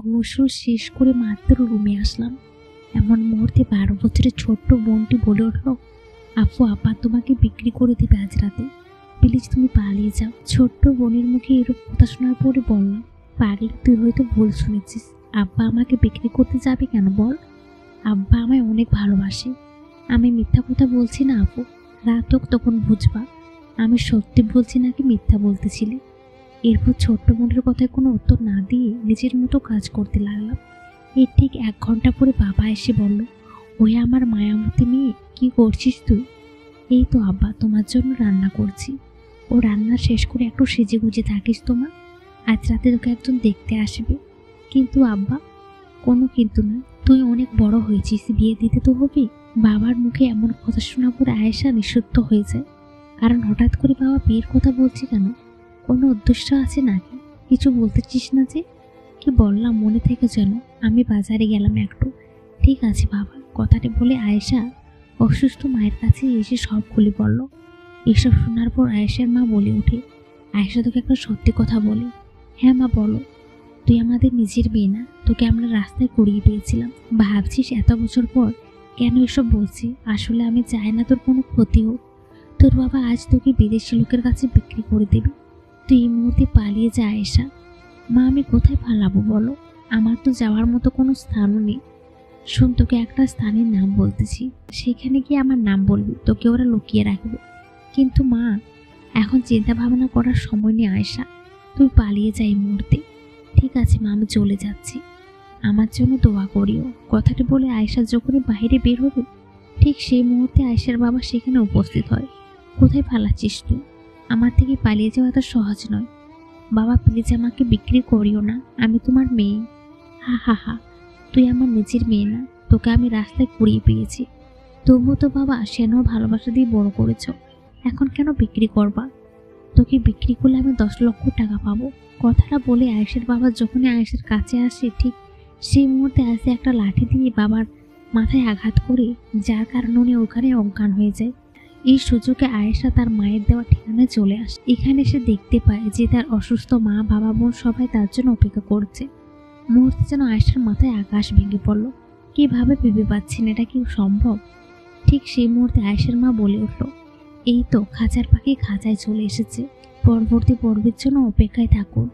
গোসল শেষ করে মাত্র রুমে আসলাম। এমন মুহূর্তে 12 বছরের ছোট্ট বোনটি বলে উঠল, আপু আব্বা তোমাকে বিক্রি করে দেবে আজ রাতে, প্লিজ তুমি পালিয়ে যাও। ছোট্ট বোনের মুখে এরূপ কথা শোনার পরে বললাম, পাগলি তুই হয়তো ভুল শুনেছিস, আব্বা আমাকে বিক্রি করতে যাবে কেন বল? আব্বা আমায় অনেক ভালোবাসে। আমি মিথ্যা কথা বলছি না আপু, রাত হোক তখন বুঝবা আমি সত্যি বলছি নাকি মিথ্যা বলতেছিলি। এরপর ছোট্ট বোনের কথায় কোনো উত্তর না দিয়ে নিজের মতো কাজ করতে লাগলাম। এর ঠিক 1 ঘন্টা পরে বাবা এসে বলল, ওই আমার মায়ামতি মেয়ে, কি করছিস তুই? এই তো আব্বা তোমার জন্য রান্না করছি। ও রান্না শেষ করে একটু সেজে গুজে থাকিস তোমার, আজ রাতে তোকে একজন দেখতে আসবে। কিন্তু আব্বা, কোনো কিন্তু না, তুই অনেক বড় হয়েছিস, বিয়ে দিতে তো হবে। বাবার মুখে এমন কথা শোনা পরে আয়েশা নিঃশব্দ হয়ে যায়। কারণ হঠাৎ করে বাবা বিয়ের কথা বলছে কেন? কোনো উদ্দেশ্য আছে নাকি? কিছু বলতেছিস না যে? কি বললাম মনে থেকে যেন? আমি বাজারে গেলাম একটু। ঠিক আছে বাবা, কথাটি বলে আয়েশা অসুস্থ মায়ের কাছে এসে সব খুলে বলল। এসব শোনার পর আয়েশার মা বলে ওঠে, আয়েশা তোকে একটা সত্যি কথা বলি। হ্যাঁ মা বলো। তুই আমাদের নিজের মেয়ে না, তোকে আমরা রাস্তায় কুড়িয়ে পেয়েছিলাম। ভাবছিস এত বছর পর কেন এসব বলছি? আসলে আমি চাই না তোর কোনো ক্ষতি হোক। তোর বাবা আজ তোকে বিদেশি লোকের কাছে বিক্রি করে দেবে। তুই এই মুহূর্তে পালিয়ে যা আয়েশা। মা আমি কোথায় পালাবো বলো? আমার তো যাওয়ার মতো কোনো স্থানও নেই। শোন, তোকে একটা স্থানের নাম বলতেছি, সেখানে গিয়ে আমার নাম বলবি, তোকে ওরা লুকিয়ে রাখবে। কিন্তু মা, এখন চিন্তা ভাবনা করার সময় নেই আয়েশা, তুই পালিয়ে যা এই মুহূর্তে। ঠিক আছে মা, আমি চলে যাচ্ছি, আমার জন্য দোয়া করিও। কথাটি বলে আয়েশা যখনই বাইরে বের হবে, ঠিক সেই মুহূর্তে আয়েশার বাবা সেখানে উপস্থিত হয়। কোথায় পালাচ্ছিস তুই? আমার থেকে পালিয়ে যাওয়া তো সহজ নয়। বাবা প্লিজ আমাকে বিক্রি করিও না, আমি তোমার মেয়ে। হা হা হা, তুই আমার নিজের মেয়ে না, তোকে আমি রাস্তায় কুড়িয়ে পেয়েছি। তবুও তো বাবা সেনও ভালোবাসা দিয়ে বড় করেছ, এখন কেন বিক্রি করবা? তোকে বিক্রি করলে আমি 10 লক্ষ টাকা পাবো। কথাটা বলে আয়েশার বাবা যখনই আয়েশার কাছে আসে, ঠিক সেই মুহূর্তে আয়েশা একটা লাঠি দিয়ে বাবার মাথায় আঘাত করে, যার কারণে উনি ওখানে অজ্ঞান হয়ে যায়। এই সুযোগে আয়েশা তার মায়ের দেওয়া ঠিকানায় চলে আসে। এখানে সে দেখতে পায় যে তার অসুস্থ মা, বাবা, বোন সবাই তার জন্য অপেক্ষা করছে। মুহূর্তে যেন আয়েশার মাথায় আকাশ ভেঙে পড়ল। কিভাবে ভেবে পাচ্ছেন এটা কি সম্ভব? ঠিক সেই মুহূর্তে আয়েশার মা বলে উঠল, এই তো খাঁচার পাখি খাঁচায় চলে এসেছে। পরবর্তী পর্বের জন্য অপেক্ষায় থাকুন।